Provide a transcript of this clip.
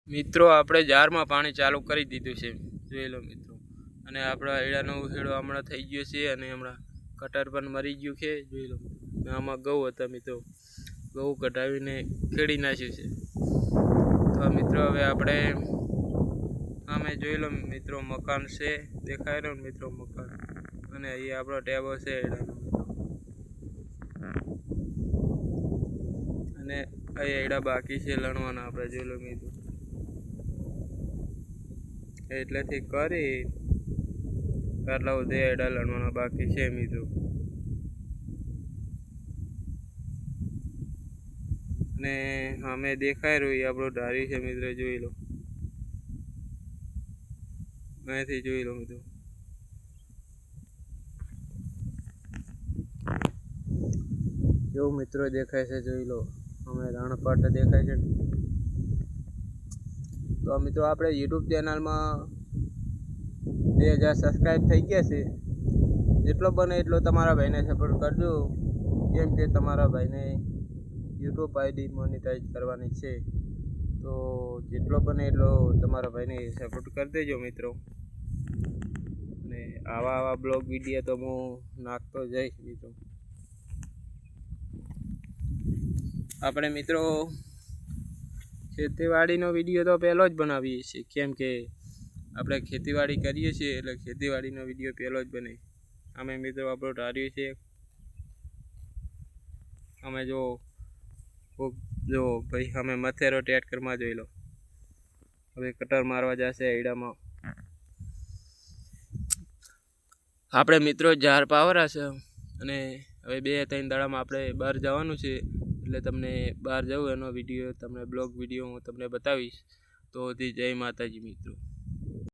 મિત્રો આપણે જારમાં પાણી ચાલુ કરી દીધું છે, જોઈ લો મિત્રો। અને આપણા એડાનો ઉછેડો હમણાં થઈ ગયો છે અને હમણાં કટર પણ મરી ગયું છે, જોઈ લો। આમાં ઘઉં હતા મિત્રો, ઘઉં કઢાવીને ખેડી નાખ્યું છે। તો મિત્રો હવે આપણે આમે જોઈ લો મિત્રો, મકાન છે, દેખાય રહ્યો મિત્રો મકાન। અને અહીંયા આપણો ટેબો છે એડાનો, અને અહીંયા એડા બાકી છે લણવાના આપણે, જોઈ લો મિત્રો। એટલેથી કરી આટલા સુધી એડા લણવાના બાકી છે મિત્રો। અને અમે દેખાય રહ્યું એ આપણું ધારી છે મિત્રો, જોઈ લો। અહીંથી જોઈ લો મિત્રો, કેવું મિત્રો દેખાય છે, જોઈ લો। અમે રાણપાટ દેખાય છે। તો મિત્રો આપણે યુટ્યુબ ચેનલમાં 2000 સબસ્ક્રાઈબ થઈ ગયા છે। જેટલો બને એટલો તમારા ભાઈને સપોર્ટ કરજો, કેમ કે તમારા ભાઈને યુટ્યુબ આઈડી મોનેટાઈઝ કરવાની છે। તો જેટલો બને એટલો તમારા ભાઈને સપોર્ટ કરી દેજો મિત્રો। અને આવા બ્લોગ વિડીયો તો હું નાખતો જઈશ મિત્રો। આપણે મિત્રો ખેતીવાડીનો વિડીયો તો પહેલો જ બનાવીએ છીએ, કેમ કે આપણે ખેતીવાડી કરીએ છીએ એટલે ખેતીવાડીનો વિડીયો પહેલો જ બને। અમે મિત્રો આપણો ધાર્યું છે, અમે જો ભાઈ અમે મથેરો ટ્રેક્ટરમાં જોઈ લો, હવે કટર મારવા જશે એડામાં। આપણે મિત્રો જાર પાવરા છે અને હવે 2-3 દાડામાં આપણે બહાર જવાનું છે, એટલે તમને બહાર જવું એનો વિડીયો, તમને બ્લોગ વિડીયો હું તમને બતાવીશ। તો જય માતાજી મિત્રો।